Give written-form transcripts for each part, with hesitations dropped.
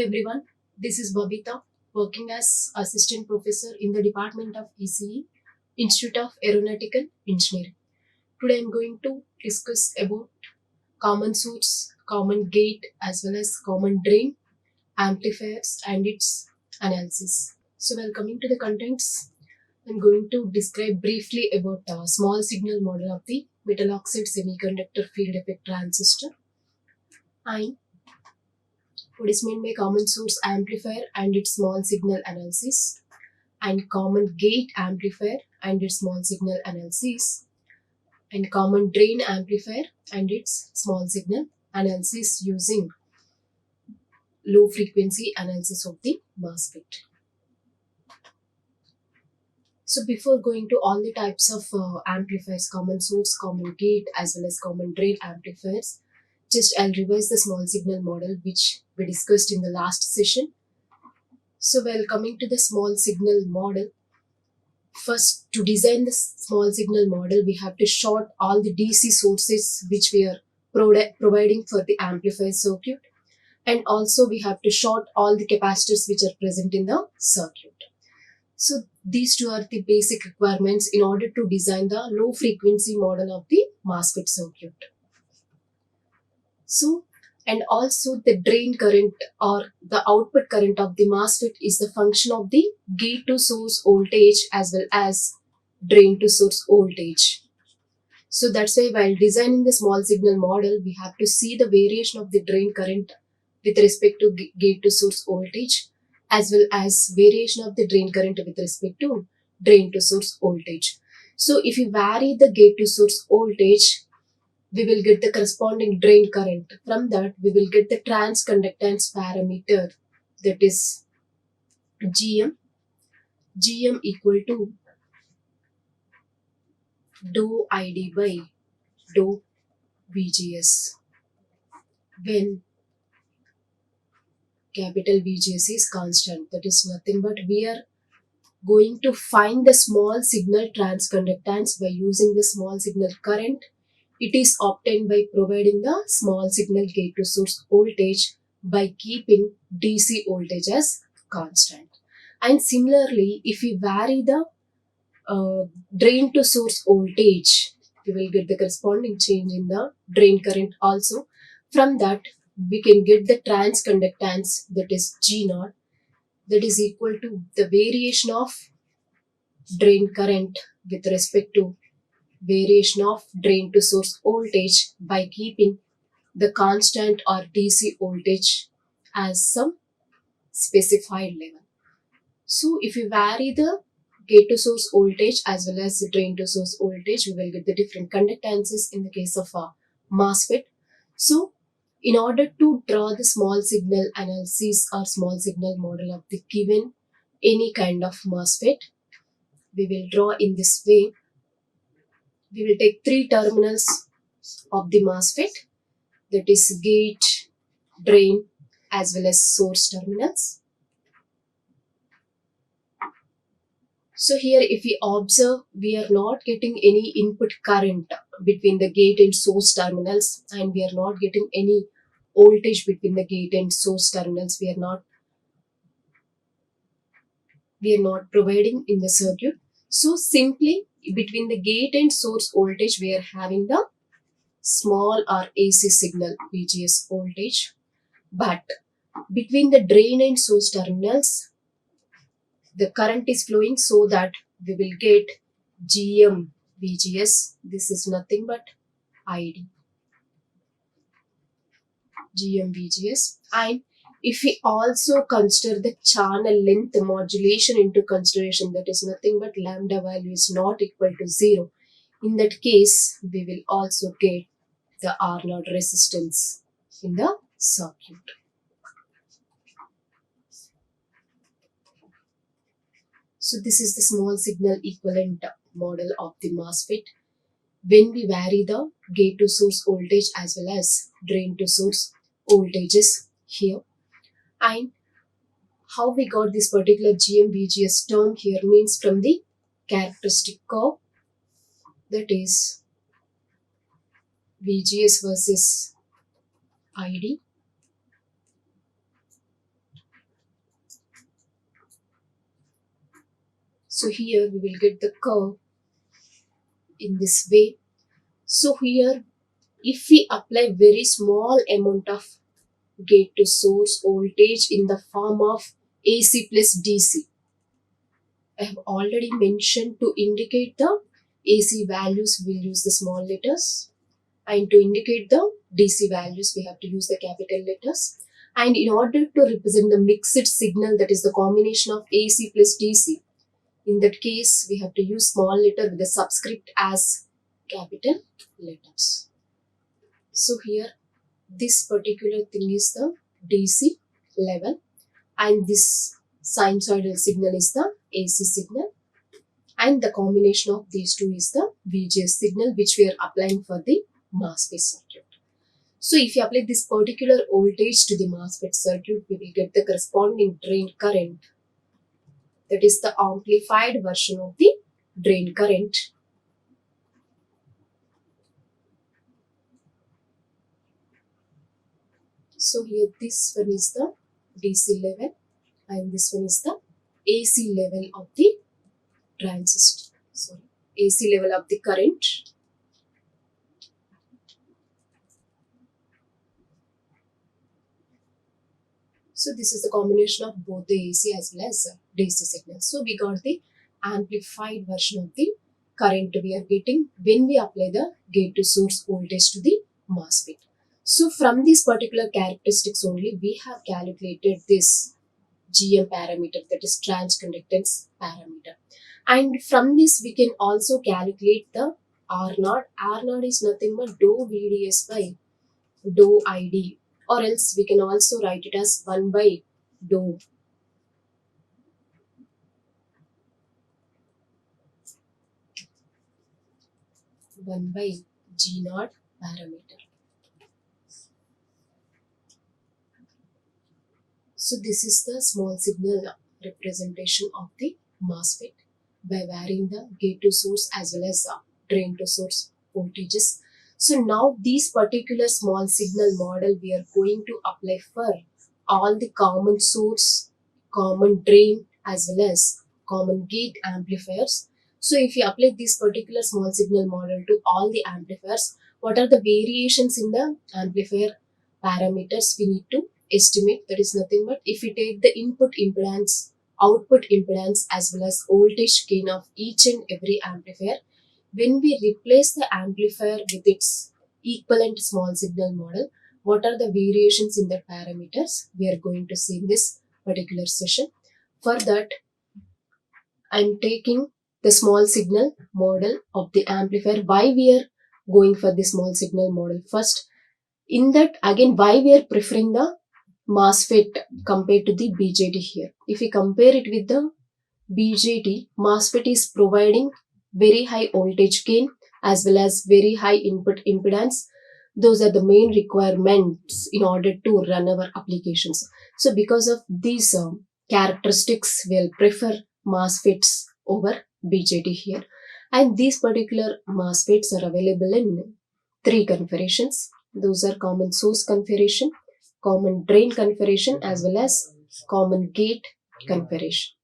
everyone, this is Babitha, working as Assistant Professor in the Department of ECE, Institute of Aeronautical Engineering. Today I am going to discuss about common source, common gate as well as common drain, amplifiers and its analysis. So while coming to the contents, I am going to describe briefly about a small signal model of the metal oxide semiconductor field effect transistor and what is meant by common source amplifier and its small signal analysis, and common gate amplifier and its small signal analysis, and common drain amplifier and its small signal analysis using low frequency analysis of the MOSFET. So before going to all the types of amplifiers, common source, common gate as well as common drain amplifiers, just I'll revise the small signal model which we discussed in the last session. So while coming to the small signal model, first to design the small signal model, we have to short all the DC sources which we are providing for the amplifier circuit, and also we have to short all the capacitors which are present in the circuit. So these two are the basic requirements in order to design the low frequency model of the MOSFET circuit. So, and also the drain current or the output current of the MOSFET is the function of the gate to source voltage as well as drain to source voltage. So that's why while designing the small signal model, we have to see the variation of the drain current with respect to gate to source voltage as well as variation of the drain current with respect to drain to source voltage. So if you vary the gate to source voltage, we will get the corresponding drain current. From that, we will get the transconductance parameter, that is GM. GM equal to dou ID by dou VGS, when capital VGS is constant. That is nothing but we are going to find the small signal transconductance by using the small signal current. It is obtained by providing the small signal gate to source voltage by keeping DC voltage as constant. And similarly, if we vary the drain to source voltage, we will get the corresponding change in the drain current also. From that, we can get the transconductance, that is G0, that is equal to the variation of drain current with respect to variation of drain to source voltage by keeping the constant or DC voltage as some specified level. So if you vary the gate to source voltage as well as the drain to source voltage, we will get the different conductances in the case of a MOSFET. So in order to draw the small signal analysis or small signal model of the given any kind of MOSFET, we will draw in this way. We will take three terminals of the MOSFET, that is gate, drain as well as source terminals. So here if we observe, we are not getting any input current between the gate and source terminals, and we are not getting any voltage between the gate and source terminals. We are not providing in the circuit. So simply between the gate and source voltage, we are having the small or AC signal VGS voltage, but between the drain and source terminals, the current is flowing, so that we will get GM VGS. This is nothing but ID, GM VGS. And if we also consider the channel length modulation into consideration, that is nothing but lambda value is not equal to 0. In that case, we will also get the R0 resistance in the circuit. So this is the small signal equivalent model of the MOSFET when we vary the gate to source voltage as well as drain to source voltages here. And how we got this particular GM-VGS term here means from the characteristic curve, that is VGS versus ID. So here we will get the curve in this way. So here, if we apply very small amount of gate to source voltage in the form of AC plus DC, I have already mentioned to indicate the AC values we'll use the small letters, and to indicate the DC values we have to use the capital letters. And in order to represent the mixed signal, that is the combination of AC plus DC, in that case we have to use small letter with the subscript as capital letters. So here this particular thing is the DC level, and this sinusoidal signal is the AC signal, and the combination of these two is the VGS signal which we are applying for the MOSFET circuit. So if you apply this particular voltage to the MOSFET circuit, we will get the corresponding drain current, that is the amplified version of the drain current. So here this one is the DC level and this one is the AC level of the transistor. Sorry, AC level of the current. So this is the combination of both the AC as well as DC signals. So we got the amplified version of the current we are getting when we apply the gate to source voltage to the MOSFET. So from these particular characteristics only, we have calculated this GM parameter, that is transconductance parameter. And from this we can also calculate the R0. R0 is nothing but dou VDS by dou ID, or else we can also write it as 1 by dou G0 parameter. So this is the small signal representation of the MOSFET by varying the gate to source as well as drain to source voltages. So now this particular small signal model we are going to apply for all the common source, common drain as well as common gate amplifiers. So if you apply this particular small signal model to all the amplifiers, what are the variations in the amplifier parameters we need to estimate? That is nothing but if we take the input impedance, output impedance as well as voltage gain of each and every amplifier, when we replace the amplifier with its equivalent small signal model, what are the variations in the parameters we are going to see in this particular session. For that, I am taking the small signal model of the amplifier. Why we are going for the small signal model? First, in that again, why we are preferring the MOSFET compared to the BJT here. If we compare it with the BJT, MOSFET is providing very high voltage gain as well as very high input impedance. Those are the main requirements in order to run our applications. So because of these characteristics, we'll prefer MOSFETs over BJT here. And these particular MOSFETs are available in 3 configurations. Those are common source configuration, common drain configuration as well as common gate configuration.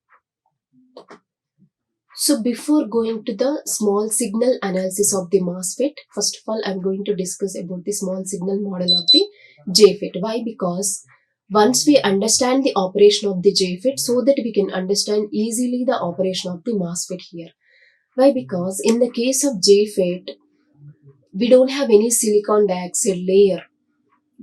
So before going to the small signal analysis of the MOSFET, first of all I am going to discuss about the small signal model of the JFET. Why? Because once we understand the operation of the JFET, so that we can understand easily the operation of the MOSFET here. Why? Because in the case of JFET, we don't have any silicon dioxide layer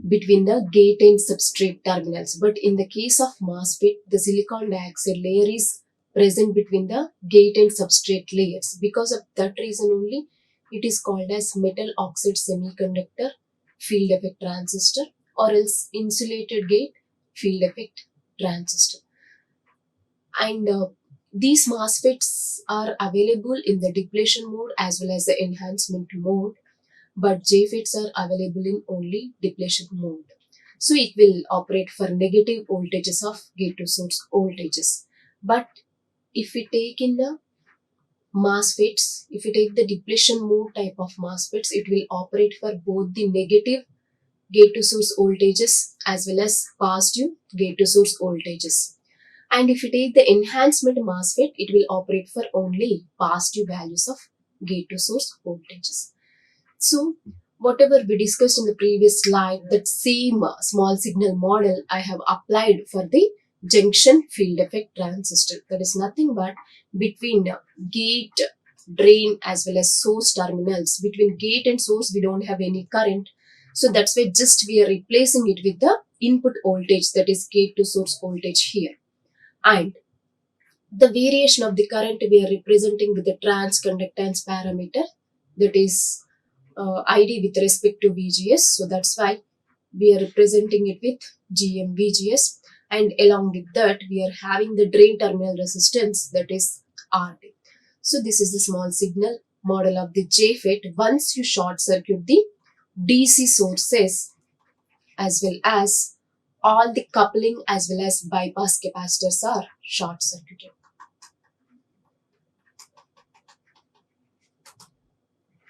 between the gate and substrate terminals. But in the case of MOSFET, the silicon dioxide layer is present between the gate and substrate layers. Because of that reason only, it is called as metal oxide semiconductor field effect transistor, or else insulated gate field effect transistor. And these MOSFETs are available in the depletion mode as well as the enhancement mode, but JFETs are available in only depletion mode. So it will operate for negative voltages of gate to source voltages. But if we take in the MOSFETs, if we take the depletion mode type of MOSFETs, it will operate for both the negative gate to source voltages as well as positive gate to source voltages. And if you take the enhancement MOSFET, it will operate for only positive values of gate to source voltages. So whatever we discussed in the previous slide, that same small signal model I have applied for the junction field effect transistor. That is nothing but between gate, drain as well as source terminals. Between gate and source we don't have any current. So that's why just we are replacing it with the input voltage, that is gate to source voltage here. And the variation of the current we are representing with the transconductance parameter, that is ID with respect to VGS. So that's why we are representing it with GM-VGS, and along with that we are having the drain terminal resistance, that is RD. So this is the small signal model of the JFET. Once you short circuit the DC sources as well as all the coupling as well as bypass capacitors are short circuited.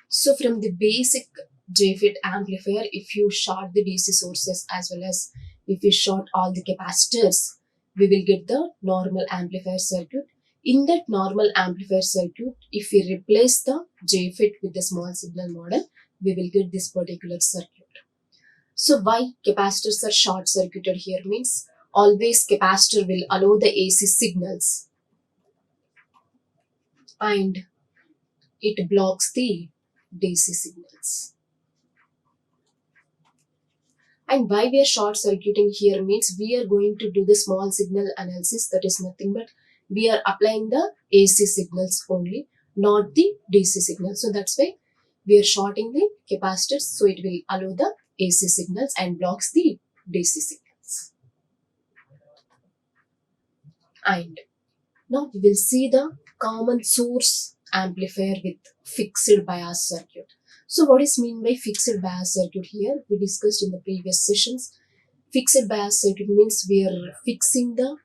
So from the basic JFET amplifier, if you short the DC sources as well as if you short all the capacitors, we will get the normal amplifier circuit. In that normal amplifier circuit, if we replace the JFET with the small signal model, we will get this particular circuit. So why capacitors are short circuited here means always capacitor will allow the AC signals and it blocks the DC signals. And why we are short circuiting here means we are going to do the small signal analysis, that is nothing but we are applying the AC signals only, not the DC signals. So that's why we are shorting the capacitors, so it will allow the AC signals and blocks the DC signals. And now we will see the common source amplifier with fixed bias circuit. So what is mean by fixed bias circuit here? We discussed in the previous sessions. Fixed bias circuit means we are fixing the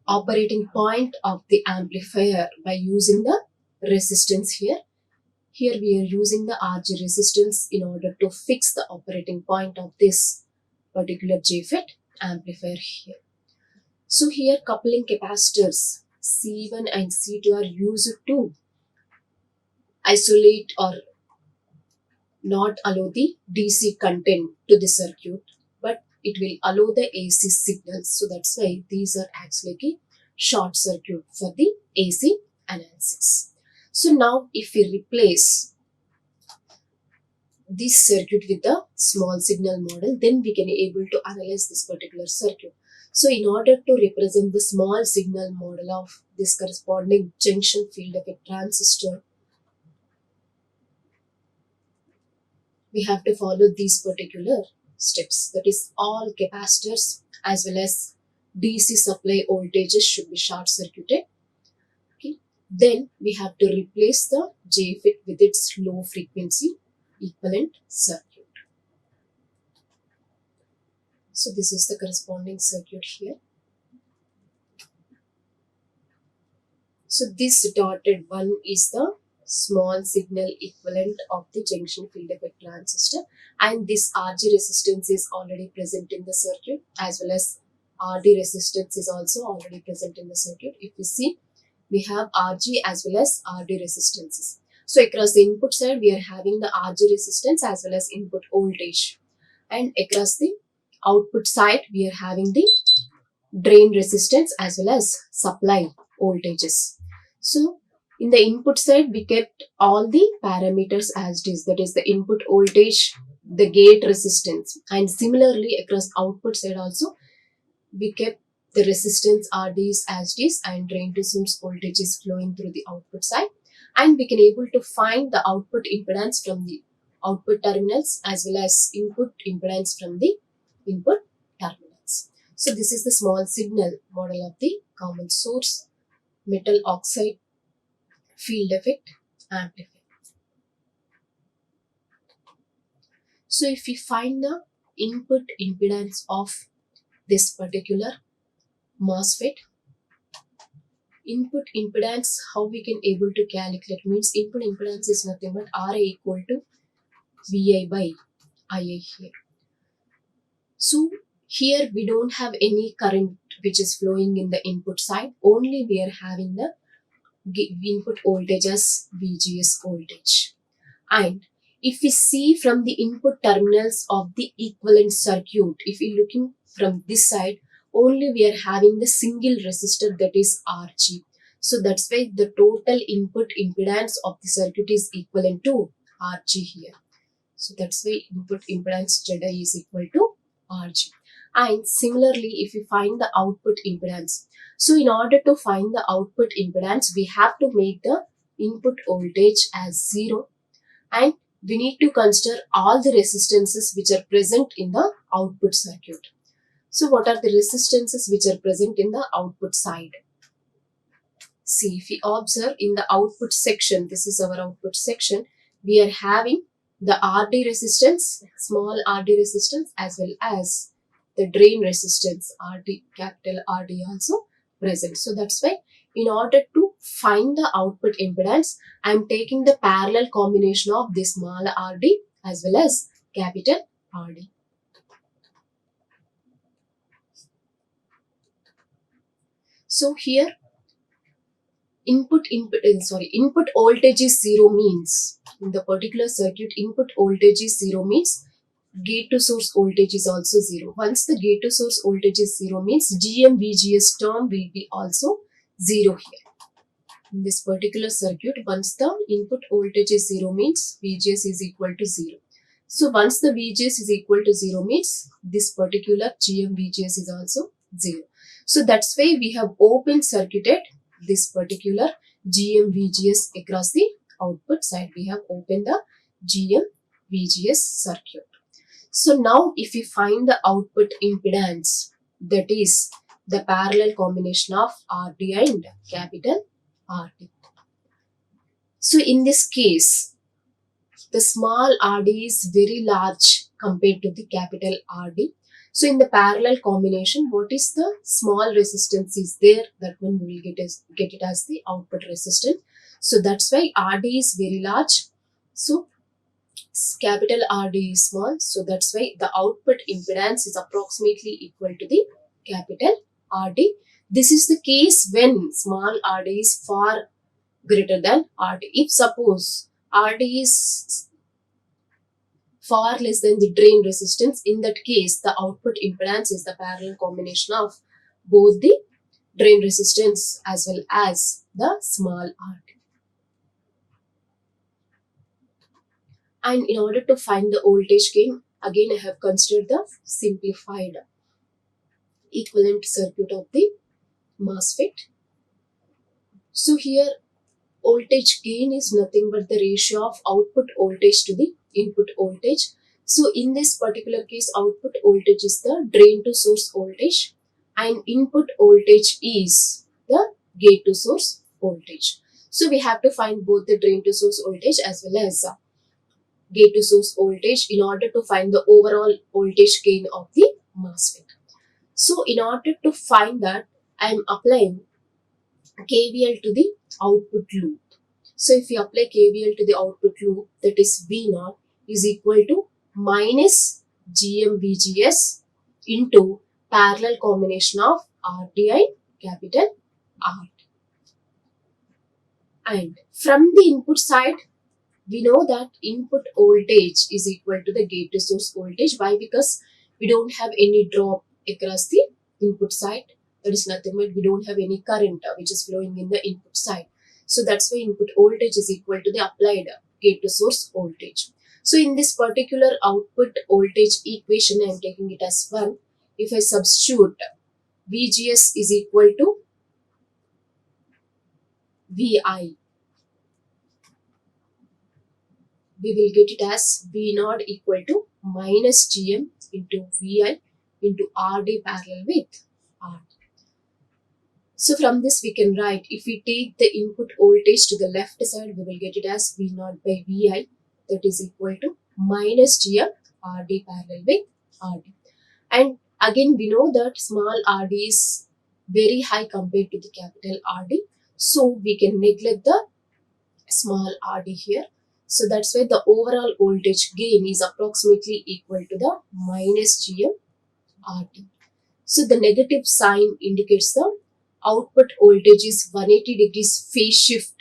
operating point of the amplifier by using the resistance here. Here we are using the RG resistance in order to fix the operating point of this particular JFET amplifier here. So here coupling capacitors C1 and C2 are used to isolate or not allow the DC content to the circuit, but it will allow the AC signals. So that's why these are actually a short circuit for the AC analysis. So now if we replace this circuit with a small signal model, then we can able to analyze this particular circuit. So in order to represent the small signal model of this corresponding junction field effect transistor, we have to follow these particular steps. That is, all capacitors as well as DC supply voltages should be short circuited. Okay. Then we have to replace the JFET with its low frequency equivalent circuit. So this is the corresponding circuit here. So this dotted one is the small signal equivalent of the junction field effect transistor, and this RG resistance is already present in the circuit as well as RD resistance is also already present in the circuit. If you see, we have RG as well as RD resistances. So across the input side we are having the RG resistance as well as input voltage, and across the output side we are having the drain resistance as well as supply voltages. So in the input side, we kept all the parameters as it is, that is the input voltage, the gate resistance, and similarly across output side also, we kept the resistance RDs as it is, and drain to source voltage is flowing through the output side, and we can able to find the output impedance from the output terminals as well as input impedance from the input terminals. So this is the small signal model of the common source metal oxide field effect amplifier. So if we find the input impedance of this particular MOSFET, input impedance, how we can able to calculate means input impedance is nothing but RA equal to VI by IA here. So Here we don't have any current which is flowing in the input side, only we are having the input voltage as VGS voltage. And if we see from the input terminals of the equivalent circuit, if we looking from this side, only we are having the single resistor, that is RG. So that's why the total input impedance of the circuit is equivalent to RG here. So that's why input impedance ZI is equal to RG. And similarly, if we find the output impedance, so in order to find the output impedance, we have to make the input voltage as 0, and we need to consider all the resistances which are present in the output circuit. So what are the resistances which are present in the output side? See, if we observe in the output section, this is our output section, we are having the RD resistance, small RD resistance, as well as the drain resistance, RD, capital RD also present. So that's why in order to find the output impedance, I am taking the parallel combination of this small RD as well as capital RD. So here input voltage is 0 means, in the particular circuit input voltage is 0 means gate to source voltage is also 0. Once the gate to source voltage is 0 means GM VGS term will be also 0 here. In this particular circuit, once the input voltage is 0 means VGS is equal to 0. So once the VGS is equal to 0 means this particular GM VGS is also 0. So that's why we have open circuited this particular GM VGS across the output side. We have opened the GM VGS circuit. So now if we find the output impedance, that is the parallel combination of RD and capital RD. So in this case, the small RD is very large compared to the capital RD. So in the parallel combination, what is the small resistance is there, that one we will get it as the output resistance. So that's why RD is very large. So capital RD is small. So that's why the output impedance is approximately equal to the capital RD. This is the case when small RD is far greater than RD. If suppose RD is far less than the drain resistance, in that case the output impedance is the parallel combination of both the drain resistance as well as the small RD. And in order to find the voltage gain, again I have considered the simplified equivalent circuit of the MOSFET. So here voltage gain is nothing but the ratio of output voltage to the input voltage. So in this particular case, output voltage is the drain to source voltage and input voltage is the gate to source voltage. So we have to find both the drain to source voltage as well as gate to source voltage in order to find the overall voltage gain of the MOSFET. So in order to find that, I am applying KVL to the output loop. So if we apply KVL to the output loop, that is V0 is equal to minus GM VGS into parallel combination of RD and capital R. And from the input side, we know that input voltage is equal to the gate to source voltage. Why? Because we don't have any drop across the input side. That is nothing but we don't have any current which is flowing in the input side. So that's why input voltage is equal to the applied gate to source voltage. So in this particular output voltage equation, I am taking it as 1. If I substitute VGS is equal to VI, we will get it as V0 equal to minus GM into VI into RD parallel with RD. So from this we can write, if we take the input voltage to the left side, we will get it as V0 by VI, that is equal to minus GM RD parallel with RD. And again we know that small RD is very high compared to the capital RD. So we can neglect the small RD here. So that's why the overall voltage gain is approximately equal to the minus GM RT. So the negative sign indicates the output voltage is 180 degrees phase shift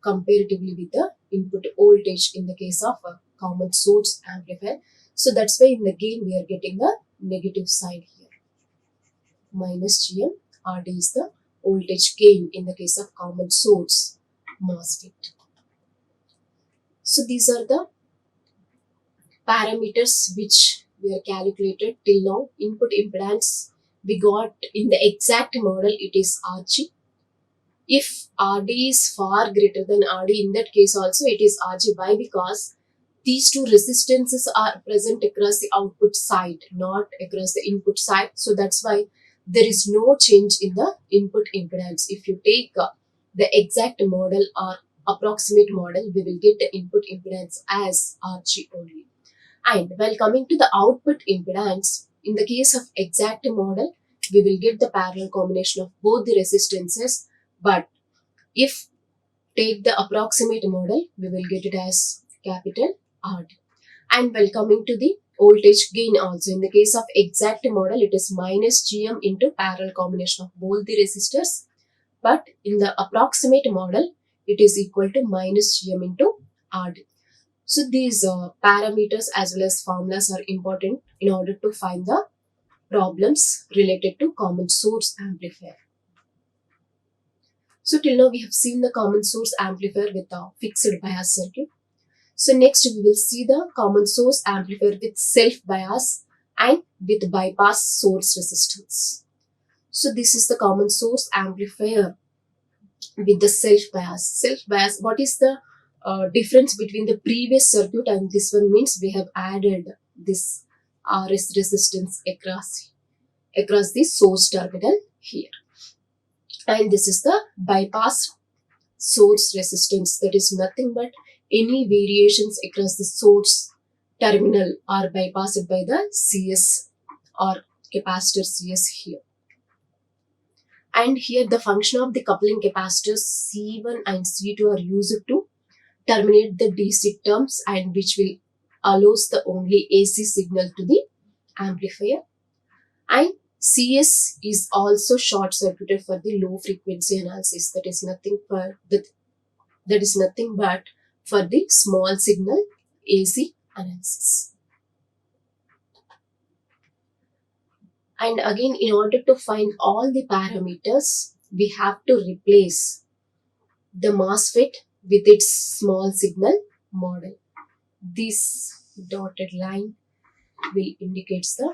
comparatively with the input voltage in the case of a common source amplifier. So that's why in the gain we are getting the negative sign here. Minus GM, RD is the voltage gain in the case of common source MOSFET. So these are the parameters which we are calculated till now. Input impedance we got in the exact model, it is RG. If RD is far greater than RD, in that case also it is RG. Why? Because these two resistances are present across the output side, not across the input side. So that's why there is no change in the input impedance. If you take the exact model or approximate model, we will get the input impedance as RG only. And while coming to the output impedance, in the case of exact model, we will get the parallel combination of both the resistances. But if take the approximate model, we will get it as capital RD. And while coming to the voltage gain also, in the case of exact model, it is minus GM into parallel combination of both the resistors. But in the approximate model, it is equal to minus GM into RD. So these parameters as well as formulas are important in order to find the problems related to common source amplifier. So till now we have seen the common source amplifier with a fixed bias circuit. So next we will see the common source amplifier with self bias and with bypass source resistance. So this is the common source amplifier with the self bias. Self bias, what is the difference between the previous circuit and this one? Means we have added this RS resistance across the source terminal here. And this is the bypass source resistance, that is nothing but any variations across the source terminal are bypassed by the CS or capacitor CS here. And here the function of the coupling capacitors C1 and C2 are used to terminate the DC terms, and which will allows the only AC signal to the amplifier. And CS is also short circuited for the low frequency analysis, that is nothing but for the small signal AC analysis. And again, in order to find all the parameters, we have to replace the MOSFET with its small signal model. This dotted line will indicate the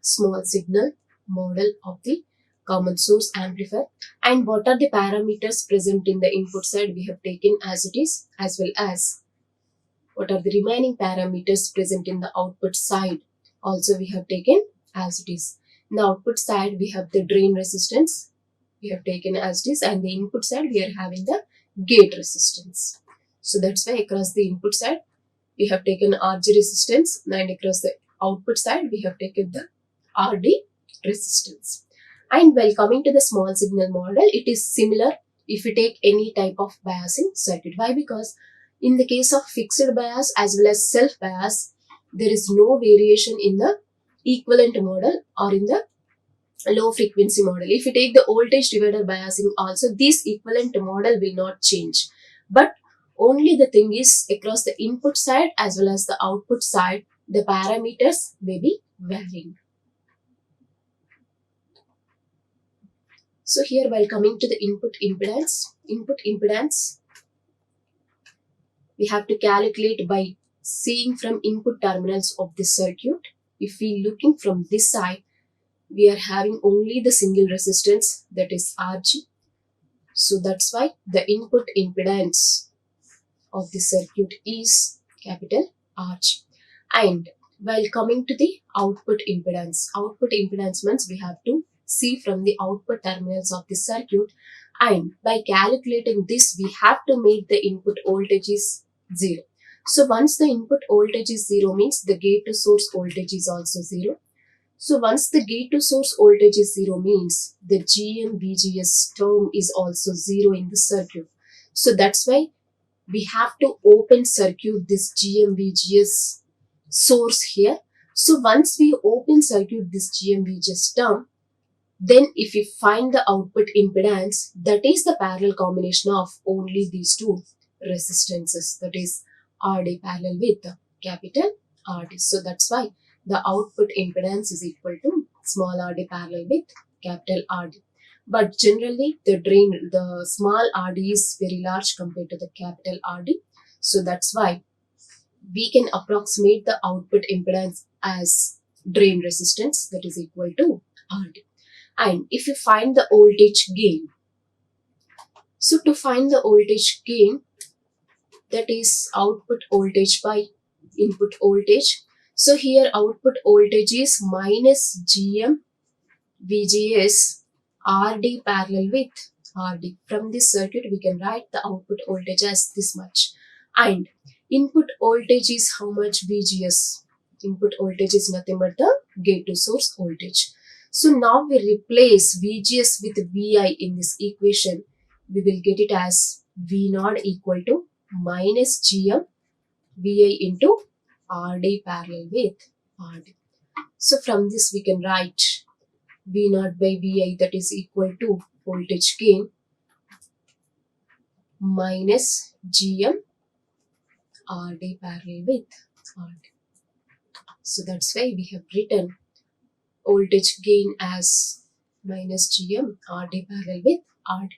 small signal model of the common source amplifier. And what are the parameters present in the input side we have taken as it is, as well as what are the remaining parameters present in the output side also we have taken as it is. In the output side we have the drain resistance we have taken as it is, and the input side we are having the gate resistance. So that's why across the input side we have taken RG resistance, and across the output side we have taken the RD resistance. And while coming to the small signal model, it is similar if we take any type of biasing circuit. Why? Because in the case of fixed bias as well as self bias, there is no variation in the equivalent model or in the low frequency model. If you take the voltage divider biasing also, this equivalent model will not change. But only the thing is, across the input side as well as the output side, the parameters may be varying. So here, while coming to the input impedance, we have to calculate by seeing from input terminals of the circuit. If we looking from this side, we are having only the single resistance, that is RG. So that's why the input impedance of the circuit is capital RG. And while coming to the output impedance means we have to see from the output terminals of the circuit, and by calculating this we have to make the input voltage is 0. So once the input voltage is 0 means the gate to source voltage is also 0. So once the gate to source voltage is 0 means the GM VGS term is also 0 in the circuit. So that's why we have to open circuit this GM VGS source here, So once we open circuit this GMVGS term, then if we find the output impedance, that is the parallel combination of only these two resistances, that is RD parallel with capital RD. So that's why the output impedance is equal to small RD parallel with capital RD. But generally the small RD is very large compared to the capital RD. So that's why we can approximate the output impedance as drain resistance, that is equal to RD. And if you find the voltage gain, so to find the voltage gain, that is output voltage by input voltage. So here output voltage is minus GM VGS RD parallel with RD. From this circuit we can write the output voltage as this much. And input voltage is how much? VGS. Input voltage is nothing but the gate to source voltage. So now we replace VGS with VI in this equation. We will get it as V0 equal to minus GM VI into RD parallel with RD. So from this we can write V0 by Vi, that is equal to voltage gain minus GM RD parallel with RD. So that's why we have written voltage gain as minus GM RD parallel with RD.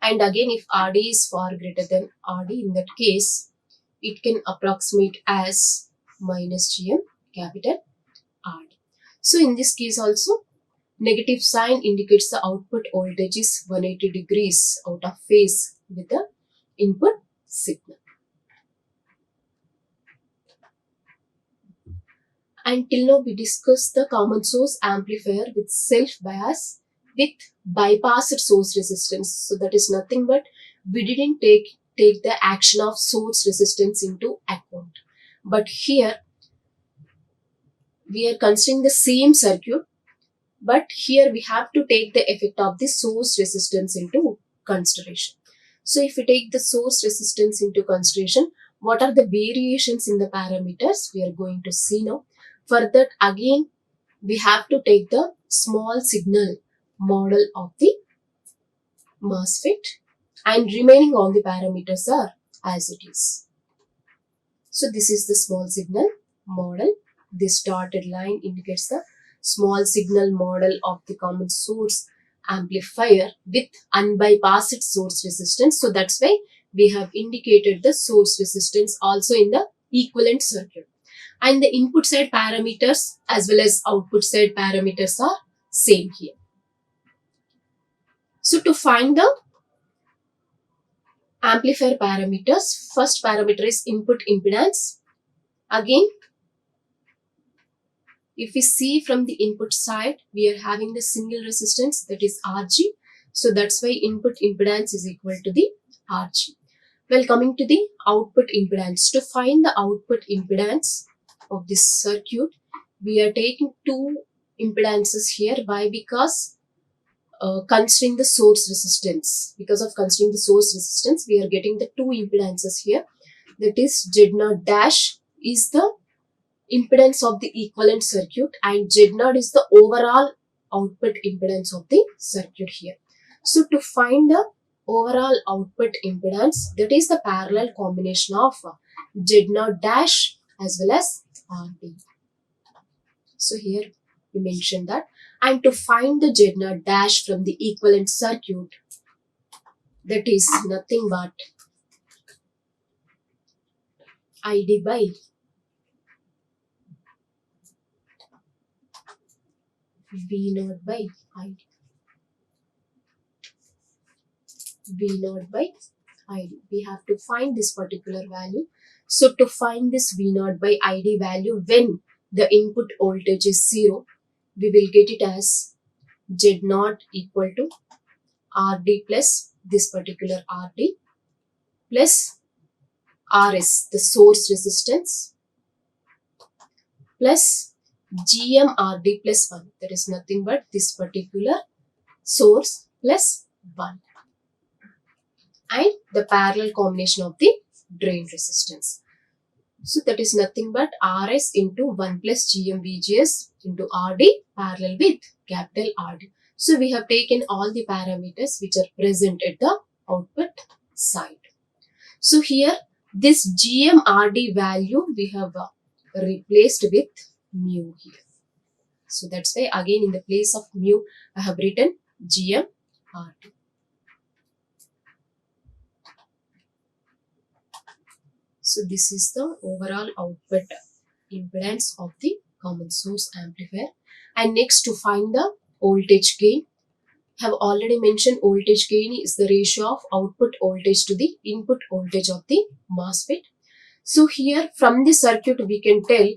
And again, if RD is far greater than RD, in that case, it can approximate as minus GM capital RD. So in this case also, negative sign indicates the output voltage is 180 degrees out of phase with the input signal. And till now we discussed the common source amplifier with self-bias with bypassed source resistance. So that is nothing but we didn't take the action of source resistance into account. But here we are considering the same circuit, but here we have to take the effect of the source resistance into consideration. So if we take the source resistance into consideration, what are the variations in the parameters we are going to see now. For that again we have to take the small signal model of the MOSFET, and remaining all the parameters are as it is. So this is the small signal model. This dotted line indicates the small signal model of the common source amplifier with unbypassed source resistance. So that's why we have indicated the source resistance also in the equivalent circuit. And the input side parameters as well as output side parameters are same here. So to find the amplifier parameters, first parameter is input impedance. Again, if we see from the input side, we are having the single resistance, that is RG. So that's why input impedance is equal to the RG. Well, coming to the output impedance, to find the output impedance of this circuit, we are taking two impedances here. Why? Because considering the source resistance. Because of considering the source resistance, we are getting the two impedances here. That is Z0 dash is the impedance of the equivalent circuit and Z0 is the overall output impedance of the circuit here. So to find the overall output impedance, that is the parallel combination of Z0 dash as well as RD. So here we mentioned that. And to find the Z0 dash from the equivalent circuit, that is nothing but ID by V0 by ID. V0 by ID. We have to find this particular value. So to find this V0 by ID value when the input voltage is 0, we will get it as Z0 equal to RD plus this particular RD plus RS, the source resistance, plus GMRD plus 1. That is nothing but this particular source plus 1. And the parallel combination of the drain resistance. So that is nothing but Rs into 1 plus GMVGS into RD parallel with capital RD. So we have taken all the parameters which are present at the output side. So here this GMRD value we have replaced with mu here. So that's why again in the place of mu I have written GMRD. So this is the overall output impedance of the common source amplifier. And next, to find the voltage gain, I have already mentioned voltage gain is the ratio of output voltage to the input voltage of the MOSFET. So here from the circuit we can tell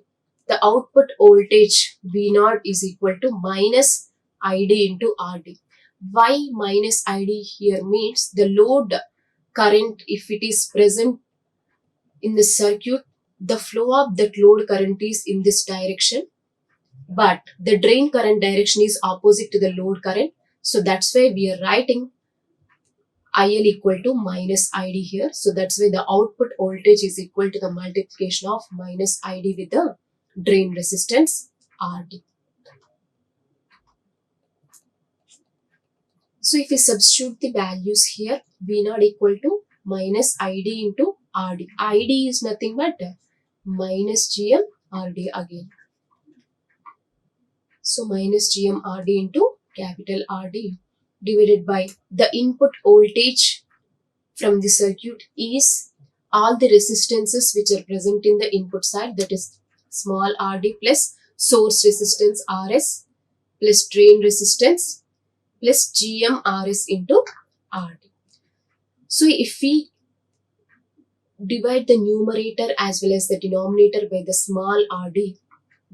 the output voltage V0 is equal to minus ID into RD. Why minus ID here means the load current, if it is present in the circuit, the flow of that load current is in this direction, but the drain current direction is opposite to the load current. So that's why we are writing IL equal to minus ID here. So that's why the output voltage is equal to the multiplication of minus ID with the drain resistance RD. So if we substitute the values here, V0 equal to minus ID into RD. ID is nothing but minus GM RD again. So minus GM RD into capital RD divided by the input voltage from the circuit is all the resistances which are present in the input side, that is small RD plus source resistance RS plus drain resistance plus GM RS into RD. So if we divide the numerator as well as the denominator by the small RD,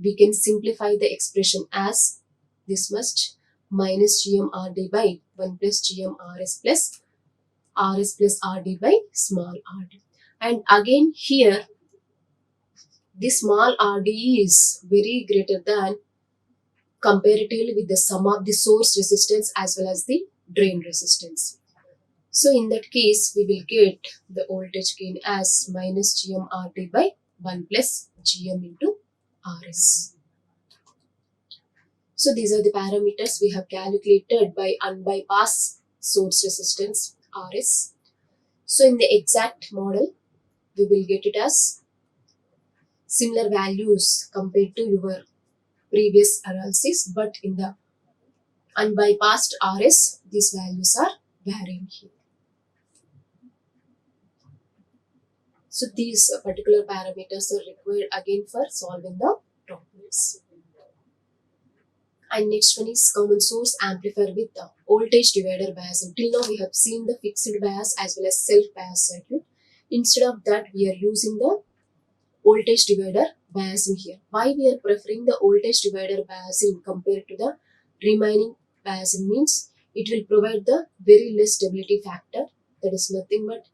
we can simplify the expression as this much: minus GMRD by 1 plus GMRS plus RS plus RD by small RD. And again here, this small RD is very greater than comparatively with the sum of the source resistance as well as the drain resistance. So in that case, we will get the voltage gain as minus GMRD by 1 plus GM into RS. So these are the parameters we have calculated by unbypassed source resistance RS. So in the exact model, we will get it as similar values compared to your previous analysis, but in the unbypassed RS, these values are varying here. So these particular parameters are required again for solving the problems. And next one is common source amplifier with the voltage divider bias. Until now we have seen the fixed bias as well as self bias circuit. Instead of that, we are using the voltage divider biasing here. Why we are preferring the voltage divider biasing compared to the remaining biasing means it will provide the very less stability factor. That is nothing but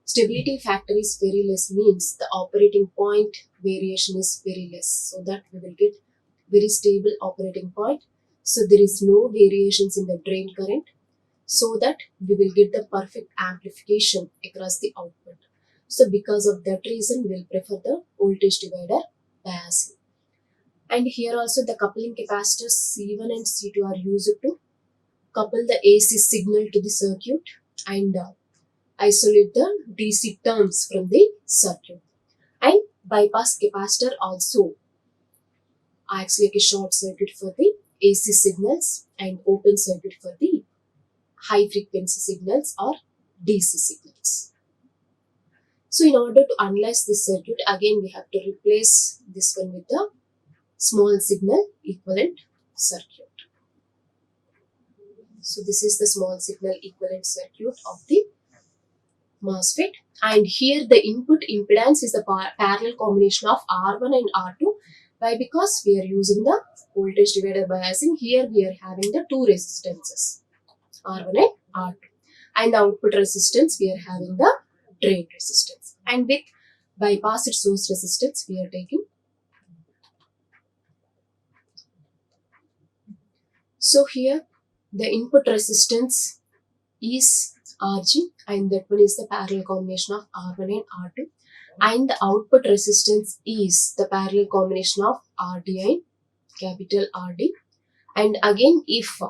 stability factor is very less means the operating point variation is very less. So that we will get very stable operating point. So there is no variations in the drain current. So that we will get the perfect amplification across the output. So because of that reason, we will prefer the voltage divider biasing. And here also the coupling capacitors C1 and C2 are used to couple the AC signal to the circuit and isolate the DC terms from the circuit. And bypass capacitor also acts like a short circuit for the AC signals and open circuit for the high frequency signals or DC signals. So in order to analyze this circuit, again we have to replace this one with the small signal equivalent circuit. So this is the small signal equivalent circuit of the MOSFET, and here the input impedance is the parallel combination of R1 and R2. Why? Because we are using the voltage divider biasing. Here we are having the two resistances, R1 and R2, and the output resistance we are having the drain resistance, and with bypassed source resistance we are taking. So here the input resistance is RG, and that one is the parallel combination of R1 and R2. and the output resistance is the parallel combination of RD and capital RD. And again, if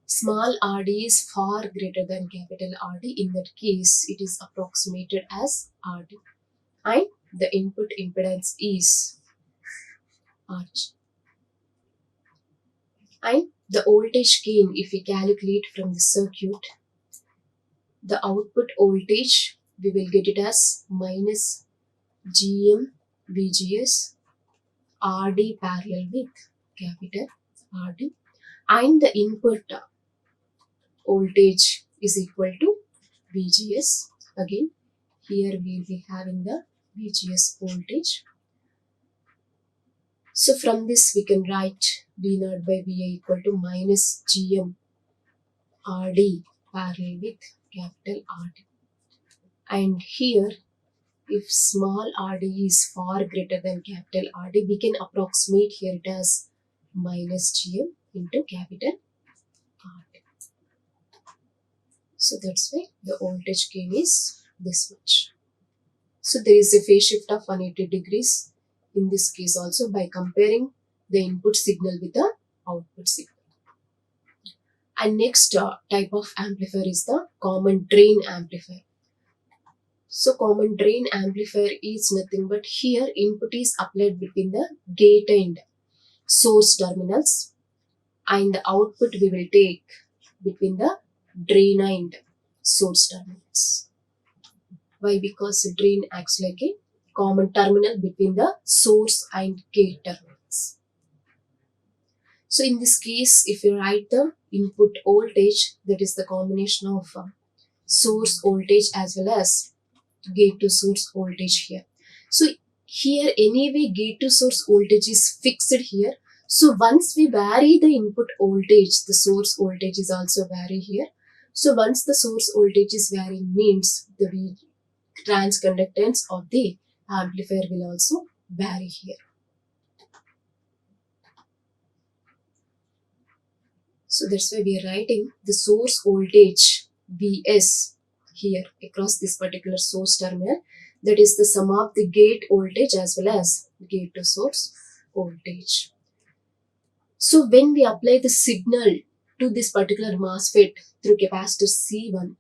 small rd is far greater than capital RD, in that case it is approximated as RD, and the input impedance is RG. And the voltage gain, if we calculate from the circuit, the output voltage, we will get it as minus GM VGS RD parallel with capital RD, and the input voltage is equal to VGS. Again, here we will be having the VGS voltage. So from this we can write V0 by VA equal to minus GM RD parallel with capital RD. And here, if small rd is far greater than capital RD, we can approximate here it as minus GM into capital RD. So that's why the voltage gain is this much. So there is a phase shift of 180 degrees in this case also by comparing the input signal with the output signal. And next type of amplifier is the common drain amplifier. So common drain amplifier is nothing but here input is applied between the gate and source terminals, and the output we will take between the drain and source terminals. Why? Because the drain acts like a common terminal between the source and gate terminals. So in this case, if you write the input voltage, that is the combination of source voltage as well as gate to source voltage here. So here anyway gate to source voltage is fixed here. So once we vary the input voltage, the source voltage is also vary here. So once the source voltage is varying means the transconductance of the amplifier will also vary here. So that's why we are writing the source voltage Vs here across this particular source terminal, that is the sum of the gate voltage as well as gate to source voltage. So when we apply the signal to this particular MOSFET through capacitor C1,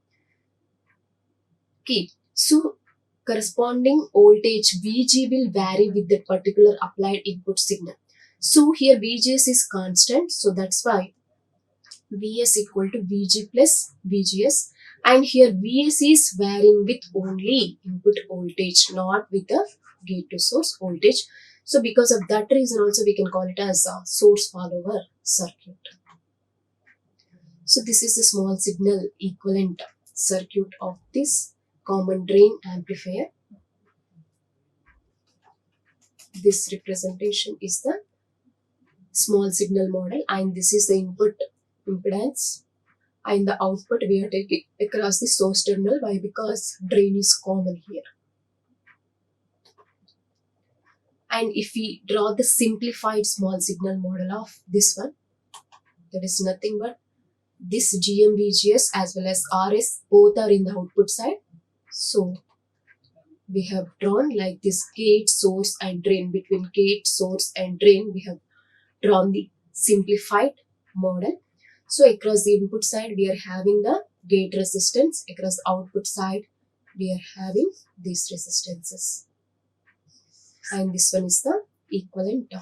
okay, so corresponding voltage Vg will vary with that particular applied input signal. So here Vgs is constant, so that's why Vs equal to Vg plus Vgs, and here Vs is varying with only input voltage, not with the gate to source voltage. So because of that reason also we can call it as a source follower circuit. So this is the small signal equivalent circuit of this common drain amplifier. This representation is the small signal model, and this is the input impedance, and the output we are taking across the source terminal. Why? Because drain is common here. And if we draw the simplified small signal model of this one, that is nothing but this GM VGS as well as RS both are in the output side. So we have drawn like this gate, source and drain. Between gate, source and drain we have drawn the simplified model. So across the input side we are having the gate resistance, across the output side we are having these resistances, and this one is the equivalent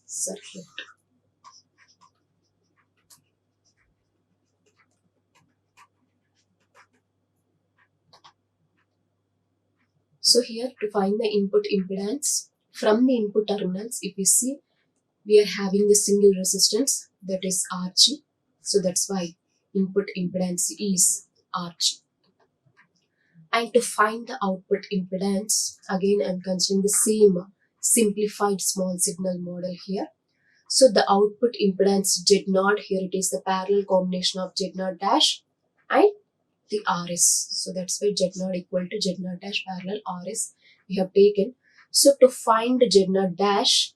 circuit. So here to find the input impedance from the input terminals, if we see we are having the single resistance, that is Rg. So that's why input impedance is Rg. And to find the output impedance, again I am considering the same simplified small signal model here. So the output impedance Z0, here it is the parallel combination of Z0 dash and the RS. So that's why Z0 equal to Z0 dash parallel RS we have taken. So to find Z0 dash,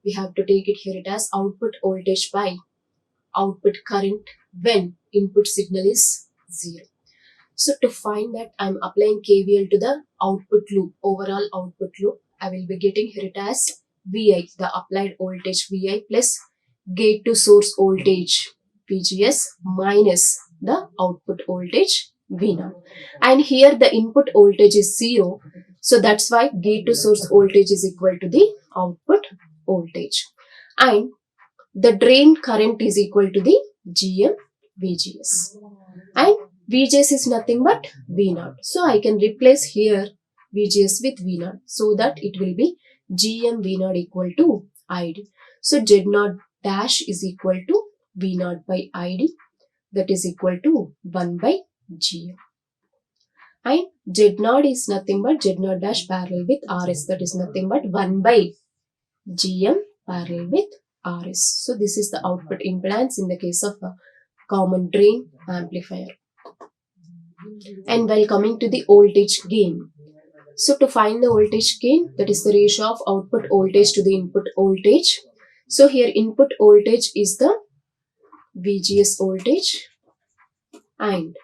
we have to take it here it as output voltage by output current when input signal is 0. So to find that, I'm applying KVL to the output loop, overall output loop. I will be getting here it as VI, the applied voltage VI plus gate to source voltage VGS minus the output voltage V0. And here the input voltage is 0. So that's why gate to source voltage is equal to the output voltage. And the drain current is equal to the GM VGS. And VGS is nothing but V0. So I can replace here VGS with V0 so that it will be GM V0 equal to ID. So Z0 dash is equal to V0 by ID, that is equal to 1 by GM. And Z0 is nothing but Z0 dash parallel with RS, that is nothing but 1 by GM parallel with RS. So this is the output impedance in the case of a common drain amplifier. And while coming to the voltage gain, so to find the voltage gain, that is the ratio of output voltage to the input voltage. So here input voltage is the VGS voltage and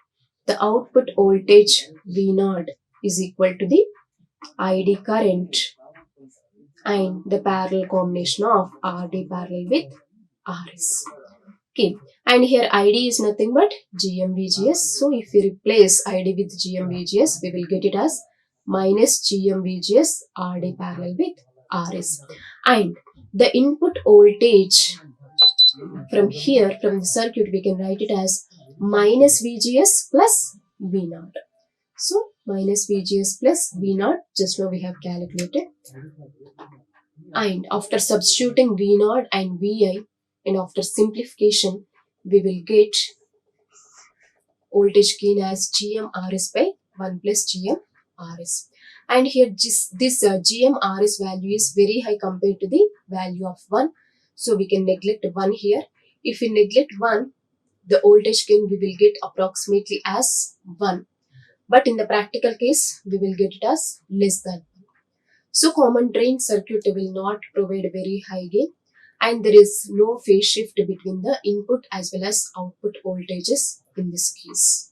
the output voltage V0 is equal to the ID current and the parallel combination of RD parallel with RS. Okay, and here ID is nothing but GMVGS. So if we replace ID with GMVGS, we will get it as minus GMVGS RD parallel with RS. And the input voltage from here, from the circuit, we can write it as minus VGS plus V0. So minus VGS plus V0, just now we have calculated. And after substituting V0 and Vi, and after simplification, we will get voltage gain as GMRS by 1 plus GMRS. And here this GMRS value is very high compared to the value of 1. So we can neglect 1 here. If we neglect 1, the voltage gain we will get approximately as 1. But in the practical case, we will get it as less than 1. So common drain circuit will not provide very high gain, and there is no phase shift between the input as well as output voltages in this case.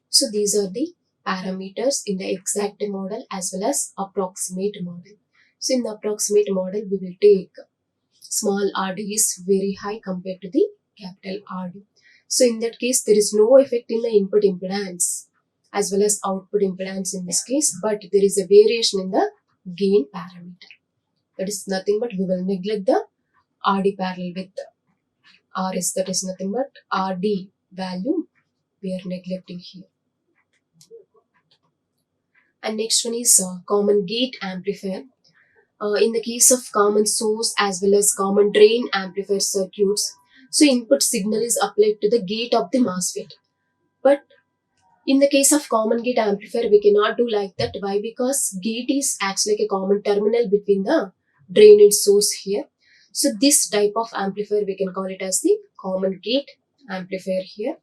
So these are the parameters in the exact model as well as approximate model. So in the approximate model, we will take small RD is very high compared to the capital RD. So in that case, there is no effect in the input impedance as well as output impedance in this case, but there is a variation in the gain parameter. That is nothing but we will neglect the RD parallel with RS, that is nothing but RD value we are neglecting here. And next one is common gate amplifier. In the case of common source as well as common drain amplifier circuits, so input signal is applied to the gate of the MOSFET. But in the case of common gate amplifier, we cannot do like that. Why? Because gate acts like a common terminal between the drain and source here. So this type of amplifier we can call it as the common gate amplifier here.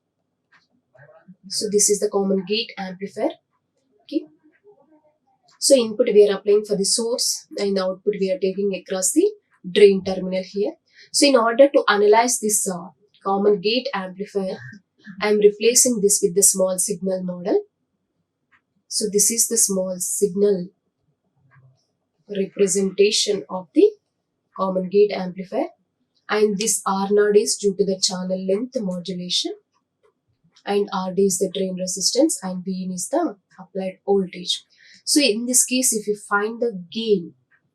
So this is the common gate amplifier. Okay. So input we are applying for the source and the output we are taking across the drain terminal here. So in order to analyze this common gate amplifier, I am replacing this with the small signal model. So this is the small signal representation of the common gate amplifier, and this R0 is due to the channel length modulation, and RD is the drain resistance, and Vin is the applied voltage. So in this case, if you find the gain,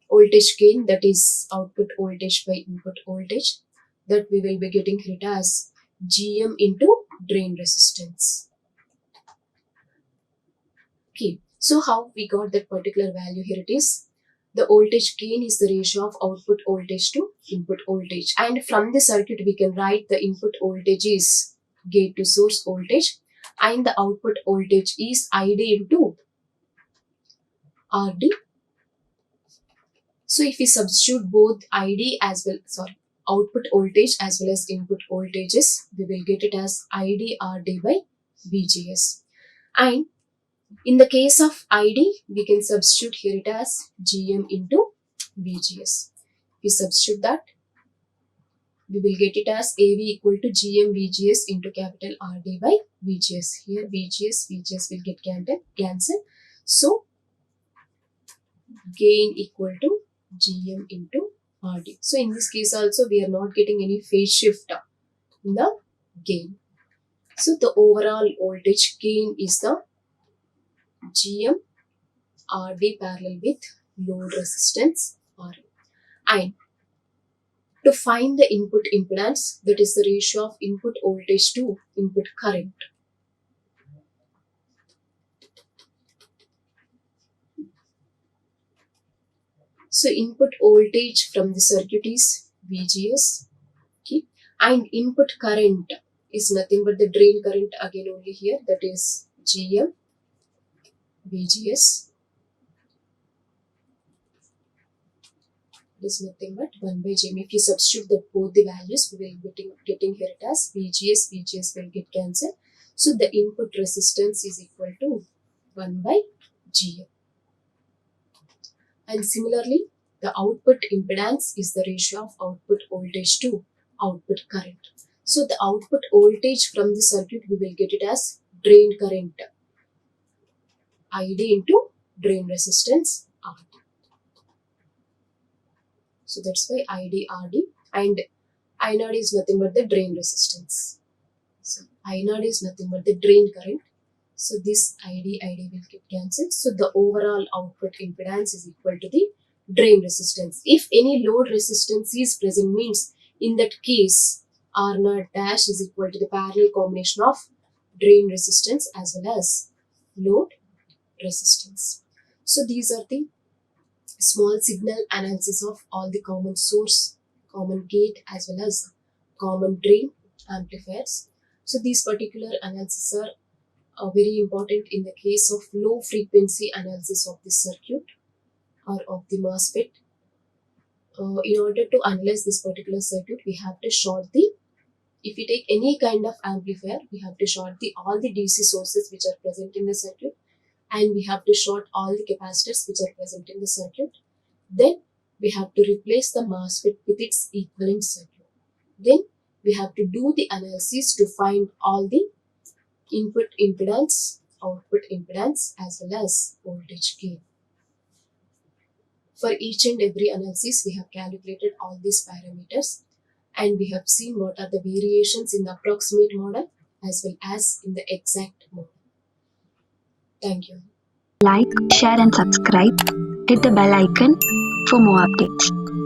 voltage gain, that is output voltage by input voltage, that we will be getting it as GM into drain resistance. Okay, so how we got that particular value? Here it is. The voltage gain is the ratio of output voltage to input voltage, and from the circuit we can write the input voltage is gate to source voltage and the output voltage is ID into RD. So if we substitute both output voltage as well as input voltages, we will get it as ID RD by VGS. And in the case of ID, we can substitute here it as GM into VGS. We substitute that, we will get it as AV equal to GM VGS into capital RD by VGS. Here VGS will get cancelled. So gain equal to GM into RD. So in this case also we are not getting any phase shift in the gain. So the overall voltage gain is the GM RD parallel with load resistance RL. And to find the input impedance, that is the ratio of input voltage to input current. So input voltage from the circuit is VGS, okay, and input current is nothing but the drain current again only here, that is GM VGS. It is nothing but 1 by GM. If you substitute that both the values, we will be getting here it as VGS will get cancelled. So the input resistance is equal to 1 by GM. And similarly, the output impedance is the ratio of output voltage to output current. So the output voltage from the circuit, we will get it as drain current ID into drain resistance R. So that's why ID RD, and I naught is nothing but the drain resistance. So I naught is nothing but the drain current. So this ID will get cancelled. So the overall output impedance is equal to the drain resistance. If any load resistance is present, means in that case R naught dash is equal to the parallel combination of drain resistance as well as load resistance. So these are the small signal analysis of all the common source, common gate as well as common drain amplifiers. So these particular analyses are very important in the case of low frequency analysis of the circuit or of the MOSFET. In order to analyze this particular circuit, we have to short if we take any kind of amplifier, we have to short all the DC sources which are present in the circuit, and we have to short all the capacitors which are present in the circuit. Then we have to replace the MOSFET with its equivalent circuit. Then we have to do the analysis to find all the input impedance, output impedance as well as voltage gain. For each and every analysis, we have calculated all these parameters, and we have seen what are the variations in the approximate model as well as in the exact model. Thank you. Like, share and subscribe. Hit the bell icon for more updates.